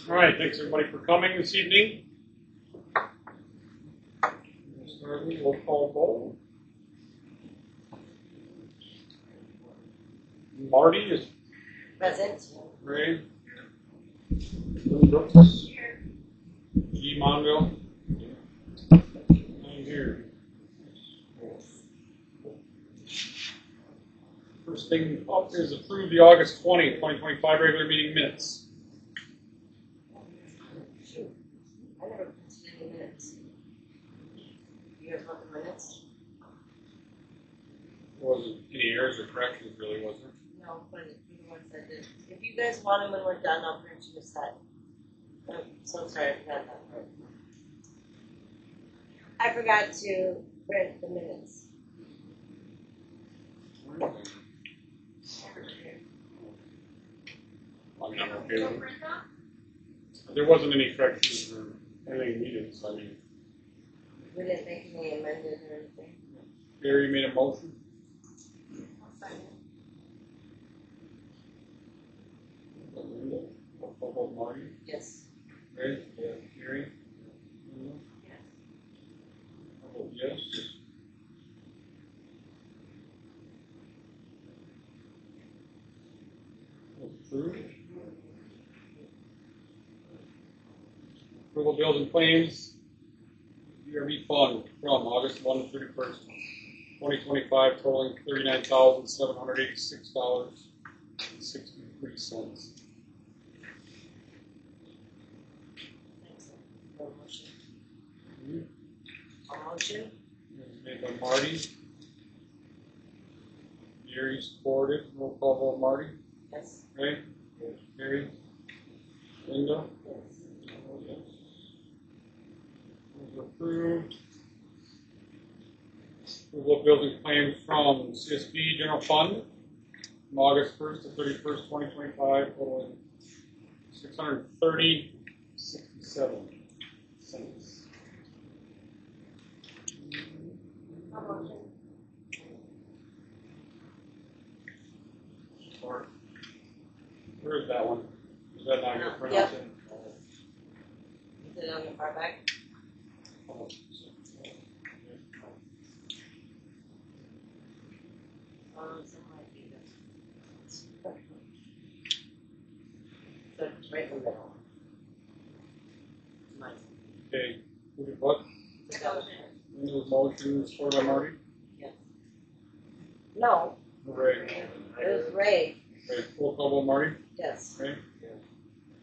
All right, thanks everybody for coming this evening. We'll call roll. Marty is present. Ray. Brooks. G. Mongo. I'm here. First thing up is approve the August 20, 2025 regular meeting minutes. Shoot, I never printed any minutes. You guys want the minutes? Wasn't any errors or corrections, really, was there? No, but you're the ones that did. If you guys want them when we're done, I'll print you a set. I'm so sorry I forgot that part. I forgot to print the minutes. I mean, I'm okay with it. There wasn't any corrections or anything needed, so I mean. We didn't make any amended or anything. Gary made a motion. I'll sign it. Marty. Yes. Ray. Yeah. Gary. Yes. I vote yes. Approved. Approval of bills and claims. URB fund from August 1 to 31st, 2025, totaling $39,786.63. No motion. A motion? Made by Marty. Gary supported. Roll call vote Marty. Yes. Ray? Yes. Gary? Linda? Yes. Yes. Those are approved. Approval of building claims from CSB General Fund from August 1st to 31st, 2025, totaling $630.67. A motion. Where is that one? Is that not your Yep. pronouncing? Is it on the far back? Something like this. So it's right in the middle. Nice. Okay, who did what? Linda's motion, supported by Marty. Yes. No, Ray. it was Ray. Okay, roll call vote Marty. Yes. Ray.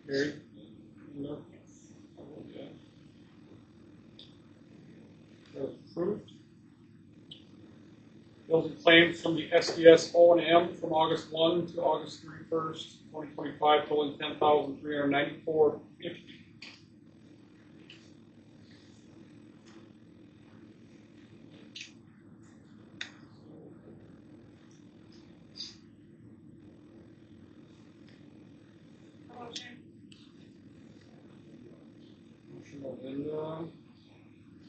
Gary. Linda. Yes. That was approved. Bills and claims from the SDS O&M from August 1 to August 31st, 2025, totaling $10,394.50. Motion by Linda.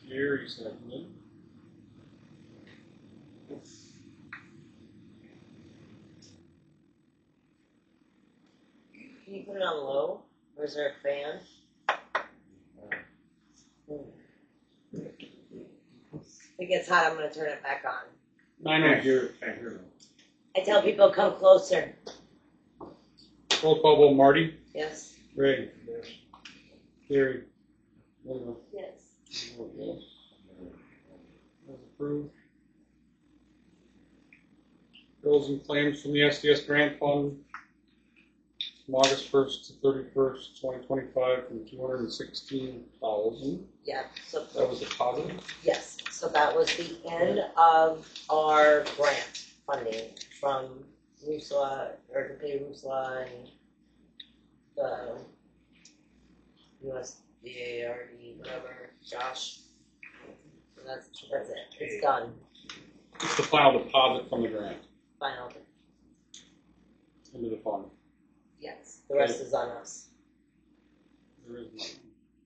Gary seconded. Can you put it on low? Or is there a fan? If it gets hot, I'm going to turn it back on. I know here. I tell people come closer. Roll call vote Marty. Yes. Ray. Yes. Gary. Linda. Yes. Yes. That's approved. Bills and claims from the SDS Grant Fund from August 1st to 31st, 2025 from $216,000. Yeah. So That was deposited. yes. So that was the end of our grant funding from RUSLA, or to pay RUSLA and the USDARD, whatever, Josh. So that's it. It's done. It's the final deposit from the grant Final. into the fund. Yes. The rest is on us. There is no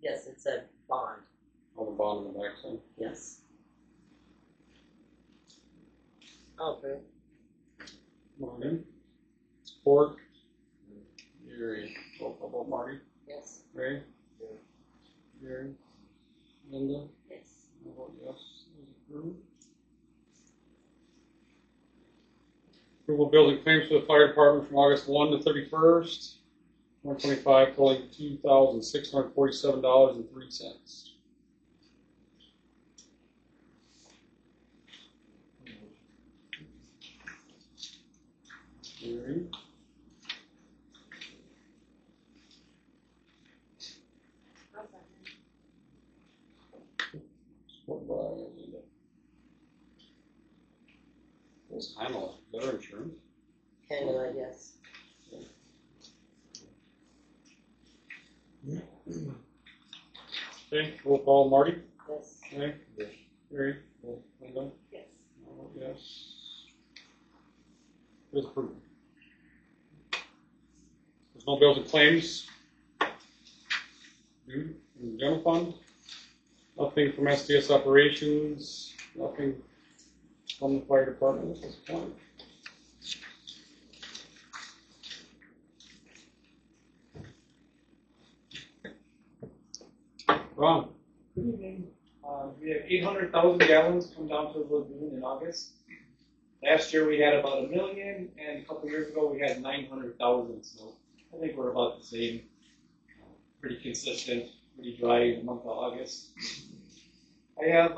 Yes, it's a bond. on the bottom of the back side. Yes. I'll approve. Morgan. Support. Gary. Roll call vote Marty. Yes. Ray? Gary? Linda? Yes. I vote yes. Is approved. Approval of bills and claims for the fire department from August 1 to 31st, 2025, totaling $2,647.03. Gary? Support by Linda. What's Heimel? Better insurance? Canada, yes. Okay, roll call, Marty? Yes. Okay. Gary? Linda? Yes. I vote yes. It is approved. There's no bills and claims. Due in the general fund. Nothing from SDS operations. Nothing from the fire department at this point. Ron? Good evening. We have 800,000 gallons come down to the lagoon in August. Last year we had about 1 million, and a couple years ago we had 900,000. So I think we're about the same. Pretty consistent, pretty dry in the month of August. I have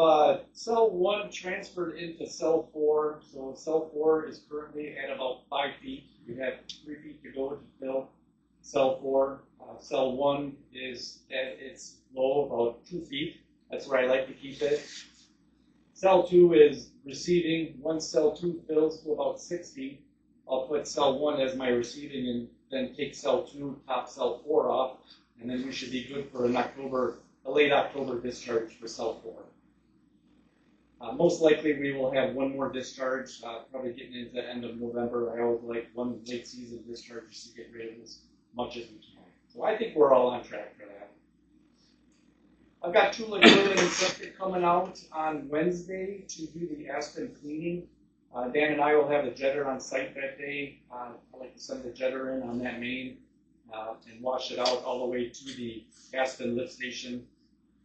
cell 1 transferred into cell 4. So cell 4 is currently at about 5 feet. We have 3 feet to go to fill cell 4. Cell 1 is at its low, about 2 feet. That's where I like to keep it. Cell 2 is receiving. Once cell 2 fills to about 60, I'll put cell 1 as my receiving and then take cell 2, top cell 4 off, and then we should be good for a late October discharge for cell 4. Most likely we will have one more discharge, probably getting into the end of November. I always like one late season discharge just to get rid of as much as we can. So I think we're all on track for that. I've got 2 lagoon and septic coming out on Wednesday to do the Aspen cleaning. Dan and I will have the jetter on site that day. I like to send the jetter in on that main and wash it out all the way to the Aspen lift station.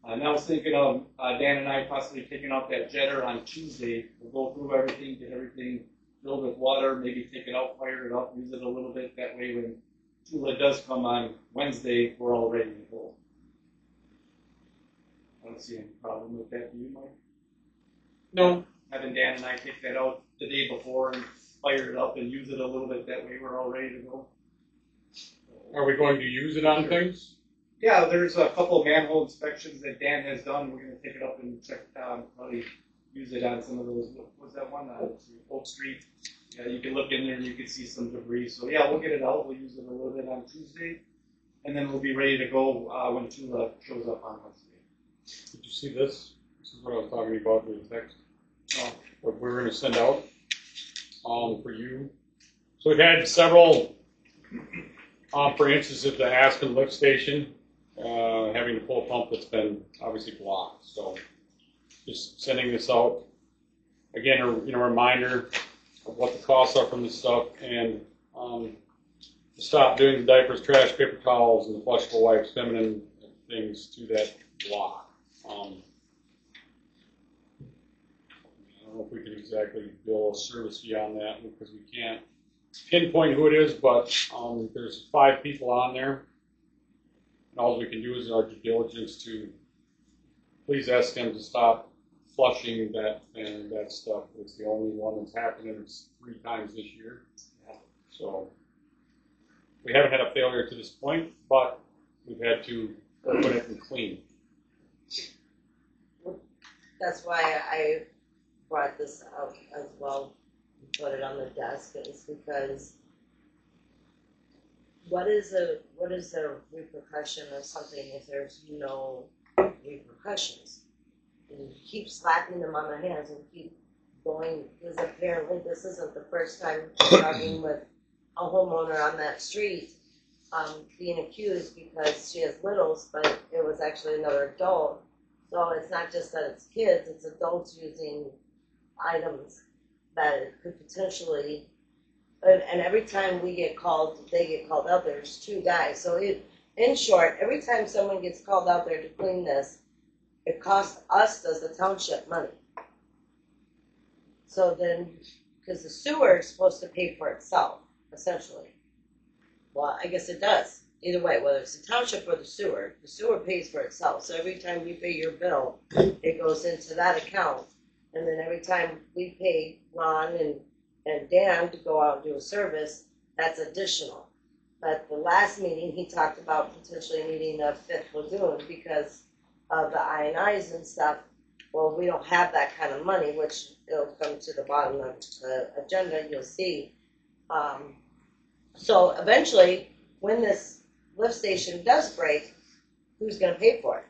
And I was thinking of Dan and I possibly taking out that jetter on Tuesday. We'll go through everything, get everything filled with water, maybe take it out, fire it up, use it a little bit. That way when Tula does come on Wednesday, we're all ready to go. I don't see any problem with that. Do you, Mike? No. Having Dan and I take that out the day before and fire it up and use it a little bit. That way we're all ready to go. Are we going to use it on things? Yeah, there's a couple of manhole inspections that Dan has done. We're going to take it up and check, probably use it on some of those. What was that one? Oak Street. Yeah, you can look in there and you can see some debris. So yeah, we'll get it out. We'll use it a little bit on Tuesday. And then we'll be ready to go when Tula shows up on Wednesday. Did you see this? This is what I was talking about in the text. What we're going to send out for you. So we've had several, for instance, at the Aspen lift station, having to pull a pump that's been obviously blocked. So just sending this out. Again, a reminder of what the costs are from this stuff, and to stop doing the diapers, trash, paper towels, and the flushable wipes, feminine things to that block. I don't know if we can exactly bill a service fee on that because we can't pinpoint who it is, but there's 5 people on there. And all we can do is our due diligence to please ask them to stop flushing that stuff. It's the only one that's happened, and it's 3 times this year. So we haven't had a failure to this point, but we've had to open it and clean. That's why I brought this out as well, put it on the desk, is because what is the repercussion of something if there's no repercussions? And you keep slapping them on the hands and keep going, because apparently this isn't the first time talking with a homeowner on that street being accused because she has littles, but it was actually another adult. So it's not just that it's kids, it's adults using items that it could potentially, and every time we get called, they get called up, there's 2 guys. So in short, every time someone gets called out there to clean this, it costs us as the township money. So then, because the sewer is supposed to pay for itself, essentially. Well, I guess it does. Either way, whether it's the township or the sewer pays for itself. So every time you pay your bill, it goes into that account. And then every time we pay Ron and Dan to go out and do a service, that's additional. But the last meeting, he talked about potentially needing a fifth lagoon because of the I&Is and stuff. Well, we don't have that kind of money, which it'll come to the bottom of the agenda, you'll see. So eventually, when this lift station does break, who's going to pay for it?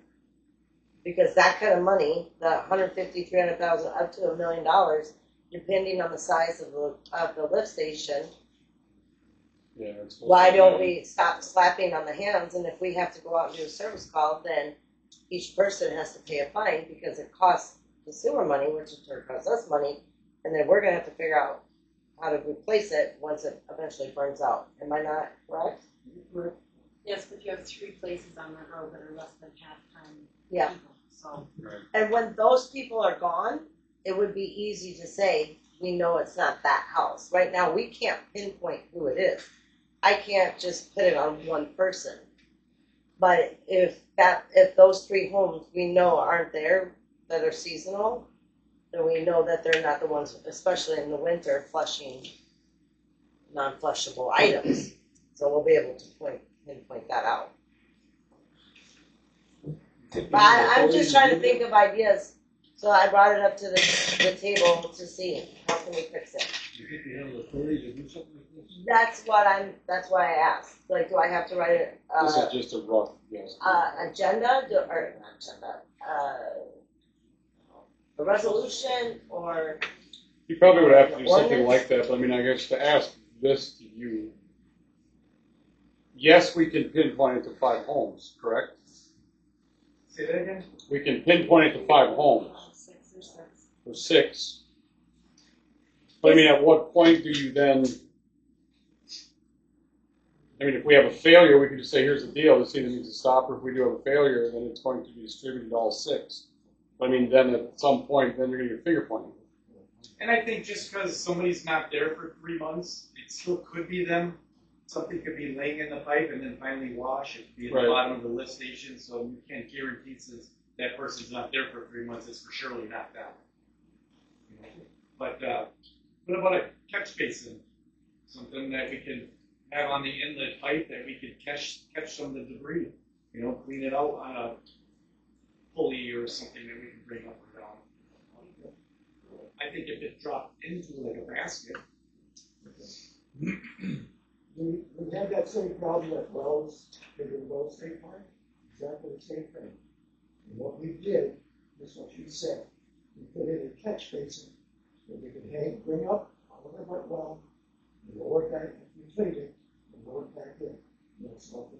Because that kind of money, the $150,000, $300,000, up to $1 million, depending on the size of the lift station, Yeah. why don't we stop slapping on the hands? And if we have to go out and do a service call, then each person has to pay a fine because it costs the sewer money, which in turn costs us money, and then we're going to have to figure out how to replace it once it eventually burns out. Am I not correct? Yes, but you have 3 places on that road that are less than half-time Yeah. people, so. Right. And when those people are gone, it would be easy to say, we know it's not that house. Right now, we can't pinpoint who it is. I can't just put it on one person. But if those 3 homes we know aren't there, that are seasonal, then we know that they're not the ones, especially in the winter, flushing non-flushable items. So we'll be able to pinpoint that out. But I'm just trying to think of ideas. So I brought it up to the table to see how can we fix it. You think you have the authority to do something like this? That's why I asked. Like, do I have to write it? This is just a rough guess. A resolution or You probably would have to do something Ordinance? like that, but I mean, I guess to ask this to you, yes, we can pinpoint it to 5 homes, correct? Say that again? We can pinpoint it to 5 homes, 6 or 6. or 6. But I mean, at what point do you then, I mean, if we have a failure, we can just say, here's the deal, this either needs to stop, or if we do have a failure, then it's going to be distributed to all 6. But I mean, then at some point, then you're going to get finger pointing. And I think just because somebody's not there for 3 months, it still could be them. Something could be laying in the pipe and then finally wash. It could be at Right. the bottom of the lift station, so you can't guarantee since that person's not there for 3 months, it's for surely not them. You know? But what about a catch basin? Something that we can have on the inlet pipe that we could catch some of the debris. You know, clean it out on a pulley or something that we can bring up or down. I think if it dropped into like a basket. We had that same problem at Wells, in Wells State Park, exactly the same thing. And what we did is what you said, we put in a catch basin that we could bring up out of the well, and lower it back, if we cleaned it, and lower it back in, and it's not the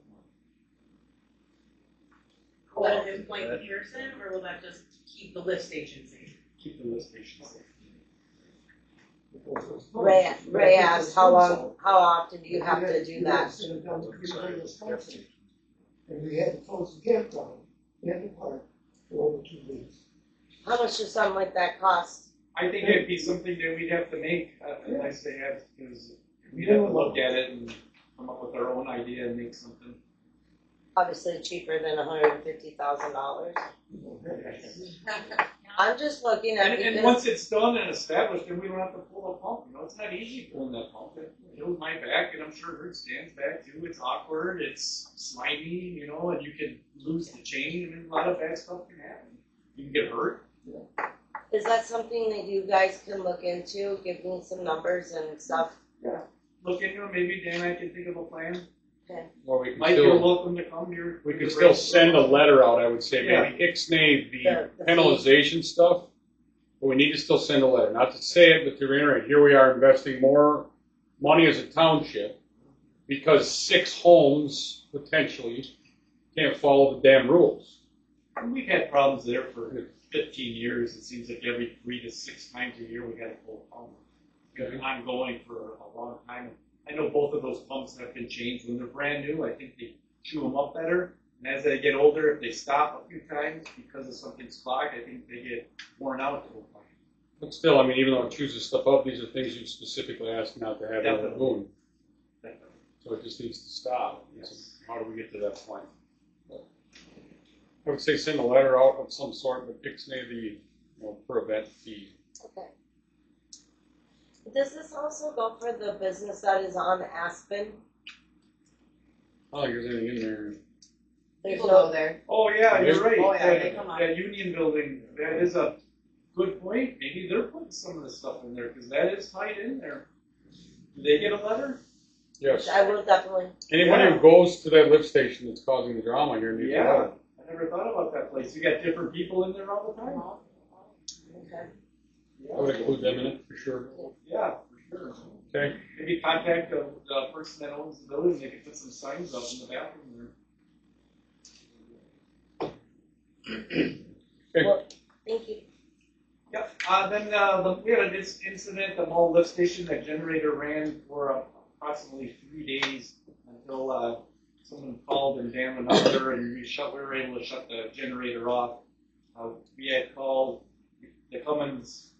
Will that pinpoint the person, or will that just keep the lift station safe? Keep the lift station safe. Ray asked how often do you have to do that? And we had to close the campground in the park for over 2 weeks. How much does something like that cost? I think it'd be something that we'd have to make, unless they have, because we'd have to look at it and come up with our own idea and make something. Obviously cheaper than $150,000. I'm just looking at And once it's done and established, then we don't have to pull a pump. You know, it's not easy pulling that pump. It kills my back, and I'm sure hurts Dan's back too. It's awkward, it's slimy, you know, and you can lose the chain. I mean, a lot of bad stuff can happen. You can get hurt. Is that something that you guys can look into? Give me some numbers and stuff. Look into it. Maybe Dan and I can think of a plan. Or we can Mike, you're still, welcome to come here. we could still send a letter out, I would say, Yeah. maybe ixnay the The penalization stuff, but we need to still send a letter, not to say it, but to reiterate, here we are investing more money as a township, because 6 homes, potentially, can't follow the damn rules. We've had problems there for 15 years. It seems like every 3 to 6 times a year we got to pull a pump. It's been ongoing for a long time. I know both of those pumps have been changed when they're brand new. I think they chew them up better. And as they get older, if they stop a few times because of something's clogged, I think they get worn out to a point. But still, I mean, even though it chooses stuff up, these are things you specifically asked not to have in the Definitely. lagoon. Definitely. So it just needs to stop. Yes. So how do we get to that point? I would say send a letter out of some sort that picks any of the, per event fee. Okay. Does this also go for the business that is on Aspen? I don't think there's anything in there. There's People no go there. Oh, yeah, you're right. Oh, yeah, That- they come on. That Union building, that is a good point. Maybe they're putting some of the stuff in there because that is tied in there. Do they get a letter? Yes. I will definitely. Anybody who goes to that lift station that's causing the drama here needs to Yeah, know. I never thought about that place. You got different people in there all the time? Okay. I would include them in it for sure. Yeah, for sure. Okay. Maybe contact the person that owns the building, they could put some signs up in the bathroom there. Well, thank you. Yep, then we had this incident at the mall lift station. That generator ran for approximately 3 days until someone called and damned another, and we were able to shut the generator off. We had called the Cummins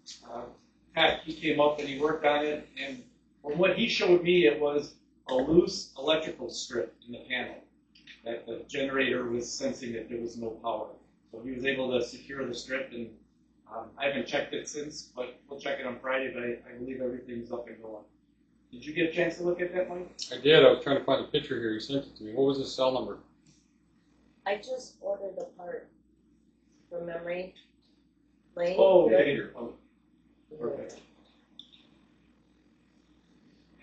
Pat. He came up and he worked on it, and from what he showed me, it was a loose electrical strip in the panel that the generator was sensing that there was no power. So he was able to secure the strip, and I haven't checked it since, but we'll check it on Friday, but I believe everything's up and going. Did you get a chance to look at that, Mike? I did. I was trying to find the picture here. You sent it to me. What was the cell number? I just ordered a part from memory lane. Oh, okay. Perfect.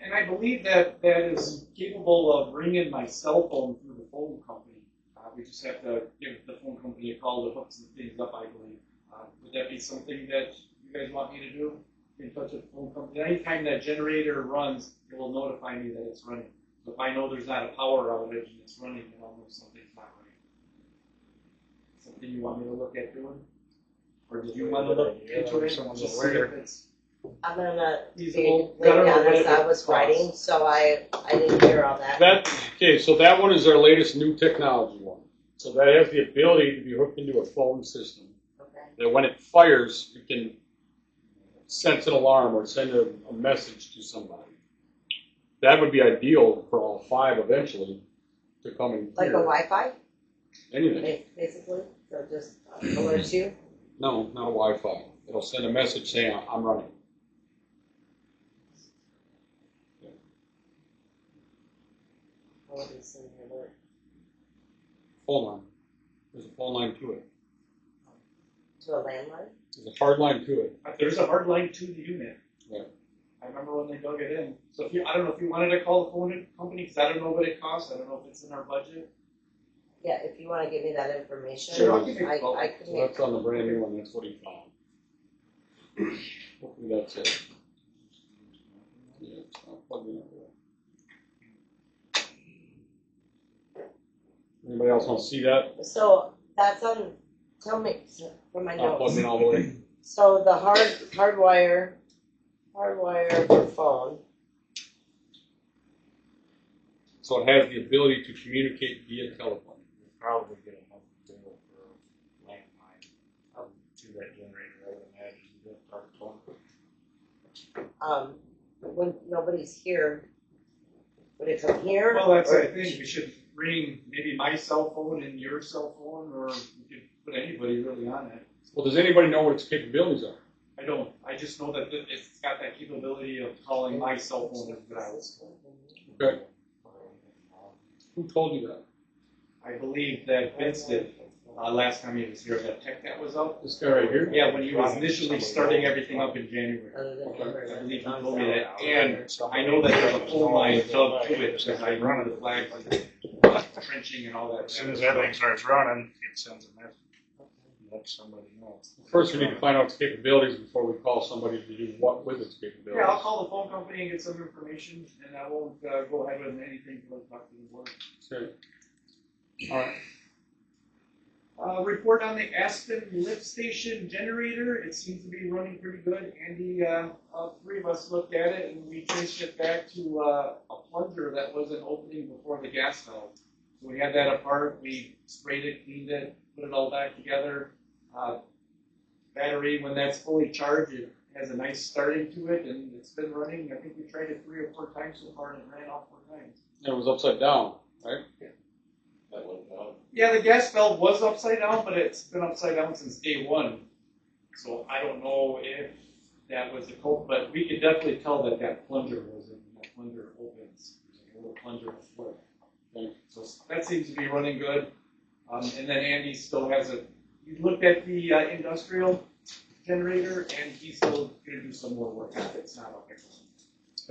And I believe that is capable of ringing my cell phone through the phone company. We just have to give the phone company a call to hook some things up, I believe. Would that be something that you guys want me to do? Get in touch with the phone company. Anytime that generator runs, it will notify me that it's running. So if I know there's not a power outage and it's running, then I'll know something's not right. Something you want me to look at doing? Or did you want to look into it? Just see if it's I'm gonna feasible. be honest, I was writing, so I didn't hear all that. Okay, so that one is our latest new technology one. So that has the ability to be hooked into a phone system. Okay. That when it fires, it can sense an alarm or send a message to somebody. That would be ideal for all five eventually to come in Like a here. Wi-Fi, Anything. basically, so just alerts you. No, not a Wi-Fi. It'll send a message saying, I'm running. What is in the alert? Phone line. There's a phone line to it. To a landline? There's a hard line to it. There's a hard line to the unit. Right. I remember when they dug it in. So I don't know if you wanted to call the phone company, because I don't know what it costs. I don't know if it's in our budget. Yeah, if you wanna give me that information, Sure. I can So make. that's on the brand new one. That's what he found. Hopefully that's it. Yeah, I'll plug it in. Anybody else want to see that? So that's on, tell me, for my I'll plug notes. in all the way. So the hardwire for phone, So it has the ability to communicate via telephone. You'll probably get a monthly bill for landline to that generator, I would imagine, with our phone. when nobody's here, would it come here? Well, that's or- the thing. We should ring maybe my cell phone and your cell phone, or we could put anybody really on it. Well, does anybody know what its capabilities are? I don't. I just know that it's got that capability of calling my cell phone as well. Okay. Who told you that? I believe that Vince did last time he was here. That tech that was up. This guy right here? Yeah, when he was initially starting everything up in January. Other than numbers, I believe he it's told me on that. And I know that there's a phone line dug to it because I remember the flags and trenching and all that. As soon as that thing starts running, it sends a message. Let somebody know. First, we need to find out its capabilities before we call somebody to do what with its capabilities. Yeah, I'll call the phone company and get some information, and I won't go ahead with anything until I talk to the board. Okay. All right. Report on the Aspen lift station generator. It seems to be running pretty good. Andy, three of us looked at it, and we traced it back to a plunger that wasn't opening before the gas valve. So we had that apart, we sprayed it, cleaned it, put it all back together. Battery, when that's fully charged, it has a nice starting to it, and it's been running. I think we tried it 3 or 4 times so far, and it ran all 4 times. It was upside down, right? That went down. Yeah, the gas valve was upside down, but it's been upside down since day 1. So I don't know if that was the culprit, but we could definitely tell that that plunger was in. That plunger opens. There's like a little plunger in the foot. Okay. So that seems to be running good. And then Andy still has a. He looked at the industrial generator, and he's still going to do some more work on it. It's not up there.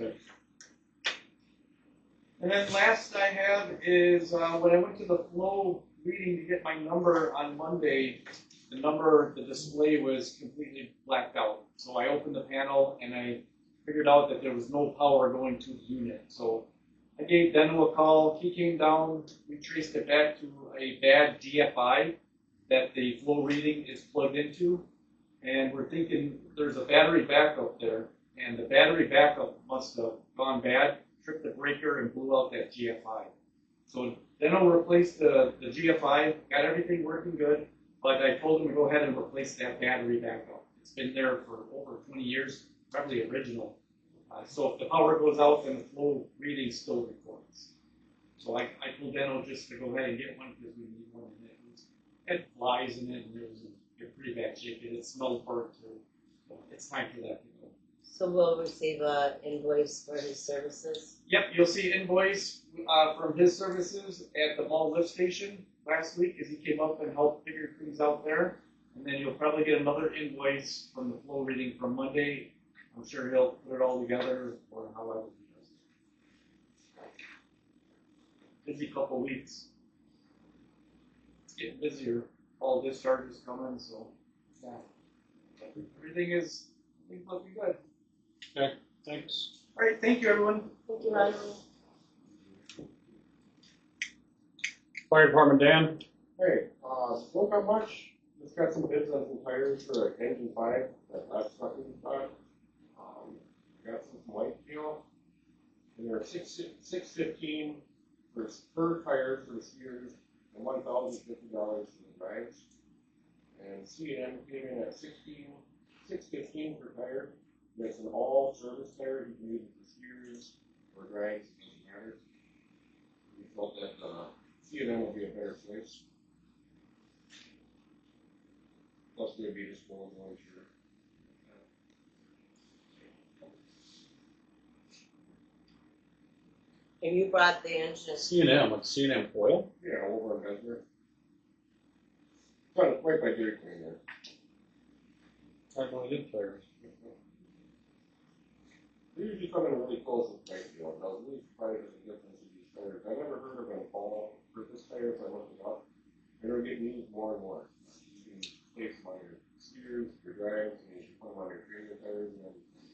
Okay. And then last I have is when I went to the flow reading to get my number on Monday, the display was completely blacked out. So I opened the panel and I figured out that there was no power going to the unit. So I gave Deno a call. He came down. We traced it back to a bad GFI that the flow reading is plugged into. And we're thinking there's a battery backup there. And the battery backup must have gone bad, tripped the breaker, and blew out that GFI. So Deno replaced the GFI, got everything working good. But I told him to go ahead and replace that battery backup. It's been there for over 20 years, probably original. So if the power goes out, then the flow reading still records. So I told Deno just to go ahead and get one because we need one. And it had flies in it, and it was in pretty bad shape. It smelled burnt too. So it's time for that to go. So we'll receive an invoice for his services? Yep, you'll see invoice from his services at the mall lift station last week as he came up and helped figure things out there. And then you'll probably get another invoice from the flow reading from Monday. I'm sure he'll put it all together or however he does it. Busy couple weeks. It's getting busier. All discharges coming, so yeah. Everything is looking good. Okay, thanks. All right, thank you, everyone. Thank you, Ron. Fire Department, Dan? Hey, spoke on much. Just got some bids on some tires for a engine 5, that last truck we bought. Got some from Whitefield, and they're $615 per tire for steers, and $1,050 for the drives. And C&M came in at $615 per tire. It's an all service tire. You can use it for steers or drives. It doesn't matter. We felt that C&M would be a better choice. Plus, they'd be disposable, I'm sure. And you brought the engine. C&M, like C&M oil? Yeah, over in Mesmer. Right by Dairy Queen there. I really did tires. They usually come in really close with Whitefield. I was really surprised at the difference in these tires. I never heard of an all for this tire, so I looked it up. And they're getting used more and more. You can place them on your steers, your drives, and you can put them on your trailer tires and everything.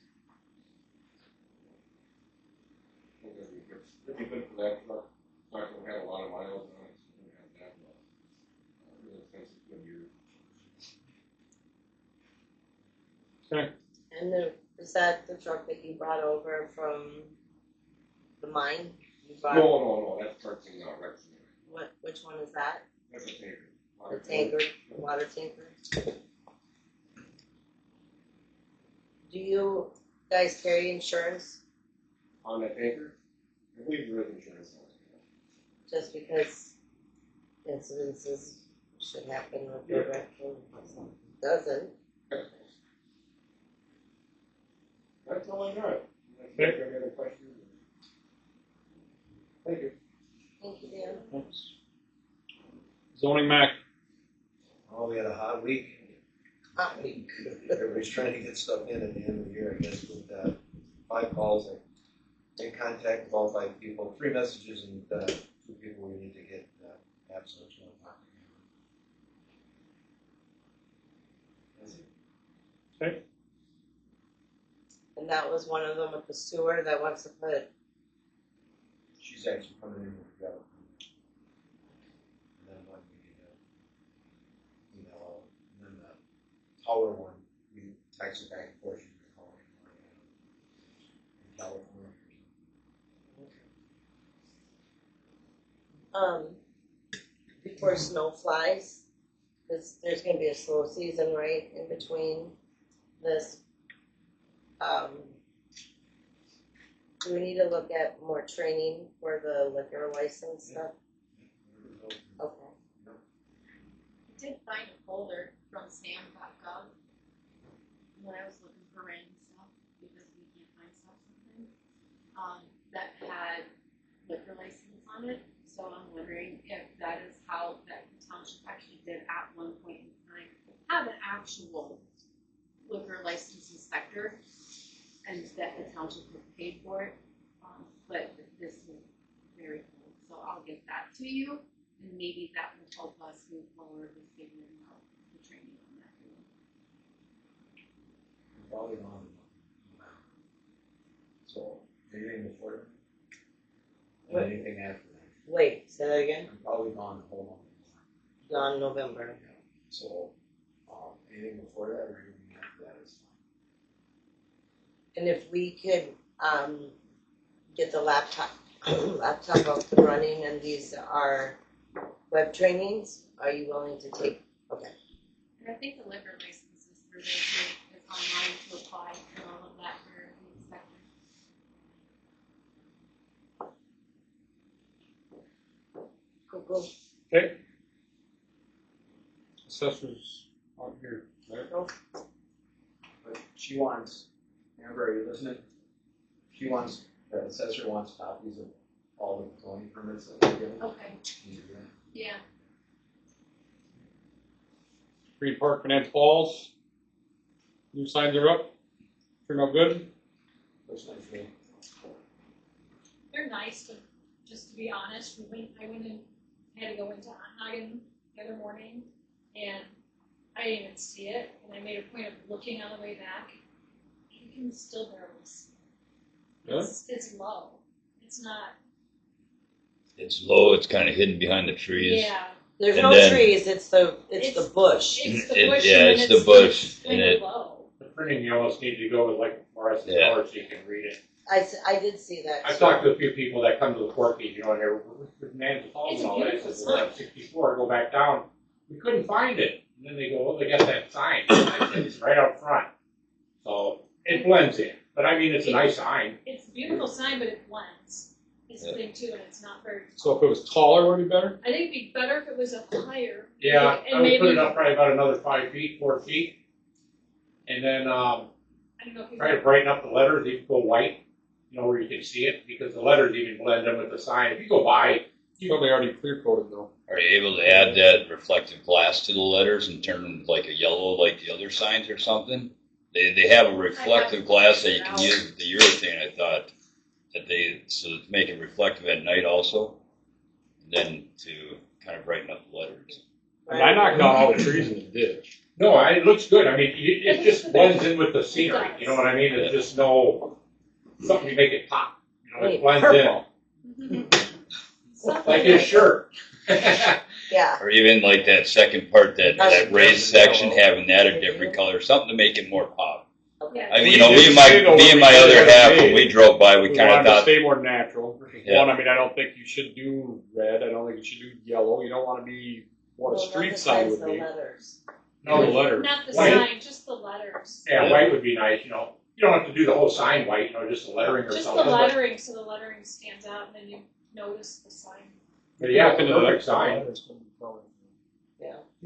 I think that'd be good. It'd be good for that truck. It's not going to have a lot of miles on it. It's going to have that really expensive good years. And is that the truck that you brought over from the mine? You brought, No. That truck's in Rexon. which one is that? That's a tanker. The tanker, the water tanker? Do you guys carry insurance? On that tanker? I believe there is insurance on it. Just because incidences should happen with the wreck and something doesn't. That's all I got. Okay. Any other questions? Thank you. Thank you, Dan. Thanks. Zoning Mac? Oh, we had a hot week. Hot week. Everybody's trying to get stuff in at the end of the year, I guess, with 5 calls. I'm in contact with all 5 people, 3 messages, and 2 people we need to get apps on. Okay. And that was one of them with the sewer that wants to put, She's actually coming in with the gravel. And then one we need to email, and then the tower one, we texted back and forth, she was calling in California. before snow flies, because there's gonna be a slow season, right, in between this. Do we need to look at more training for the liquor license stuff? Okay. I did find a folder from SAM.gov when I was looking for random stuff, because we can't find stuff sometimes, that had liquor license on it. So I'm wondering if that is how that the township actually did at one point in time have an actual liquor license inspector, and that the township was paid for it. But this is very cool, so I'll get that to you, and maybe that will help us move forward with figuring out the training on that. Probably on. So, anything before that? And anything after that? Wait, say that again? I'm probably gone the whole month. Gone November. So, anything before that or anything after that is fine. And if we could, get the laptop up and running, and these are web trainings, are you willing to take? Okay. And I think the liquor license is through there too, is online to apply and all of that for the inspector. Cool. Okay. Assessors out here, right? But she wants, Amber, are you listening? She wants, the assessor wants copies of all the zoning permits that we're given. Okay, Can you do that? yeah. Green Park, Finance Falls. New signs are up. Turn out good. Looks nice to me. They're nice, but just to be honest, I went in, had to go into Ontonagon the other morning, and I didn't even see it, and I made a point of looking on the way back. You can still barely see. Really? It's low. It's not. It's low, it's kind of hidden behind the trees. Yeah. There's And no then- trees, it's the bush. It's the bush. Yeah, and it's the bush, kind and of low. The printing, you almost need to go with like fluorescent Yeah. color so you can read it. I did see that. I've talked to a few people that come to the court meeting, you know, and they're with Nan's Falls It's and a all that. beautiful Says, "We're on 64, go back down. We couldn't find it. And then they go, well, they got that sign. I said, it's right out front. So it blends in. But I mean, it's a nice sign. It's a beautiful sign, but it blends. It's the Yeah. thing too, and it's not very. So if it was taller, would it be better? I think it'd be better if it was up higher. Yeah, And I would maybe, put it up probably about another 5 feet, 4 feet. And then I don't know if you. try to brighten up the letters, even go white, you know, where you can see it, because the letters even blend in with the sign. If you go by, you probably already clear coated though. Are you able to add that reflective glass to the letters and turn them like a yellow like the other signs or something? They have a reflective glass that you can use with the urethane, I thought, so to make it reflective at night also, and then to kind of brighten up the letters. And I knocked down all the trees in the ditch. No, it looks good. I mean, it just blends in with the scenery. You know what I mean? It's just something to make it pop. You know, it blends Purple. in. Something Like his shirt. Yeah, Or even like that second part, that raised section, having that a different color, something to make it more pop. okay. I mean, We me did and say, though, when my we other did half, it, when we drove by, we kind wanted of to thought, stay more natural. Yeah. One, I mean, I don't think you should do red. I don't think you should do yellow. You don't want to be what a Well, not street the sign signs, would the be. letters. No, the letters. Not the White. sign, just the letters. Yeah, white would be nice, you know. You don't have to do the whole sign white, you know, just the lettering or Just the something. but- lettering, so the lettering stands out, and then you notice the sign. But yeah, it's another sign. Did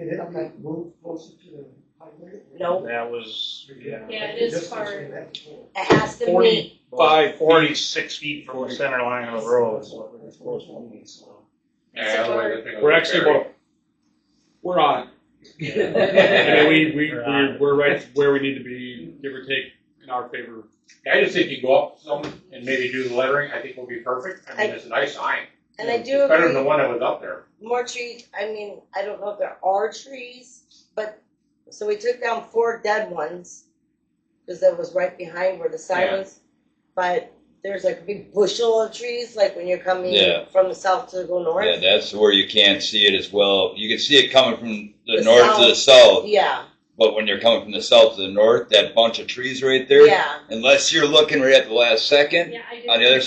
it Okay. move closer to the highway? Nope, That was, yeah, Yeah, it is Distance far. from that to the- it has to meet, 46 feet from the center line of the road, so it's close to me, so. Yeah, So otherwise I think it Oh, would uh, We're be actually very- um, we're on it. I mean, we're right where we need to be, give or take, in our favor. I just think you go up some and maybe do the lettering, I think will be perfect. I mean, it's a nice sign. and I do It's better than the agree, one that was up there. more trees, I mean, I don't know if there are trees, but, so we took down 4 dead ones, because that was right behind where the sign Yeah. was, but there's like a big bushel of trees, like when you're coming Yeah. from the south to go north. yeah, that's where you can't see it as well. You can see it coming from the The north to the south, Yeah, but when you're coming from the south to the north, that bunch of trees right there, yeah. unless you're looking right at the last second, Yeah, I did. on the other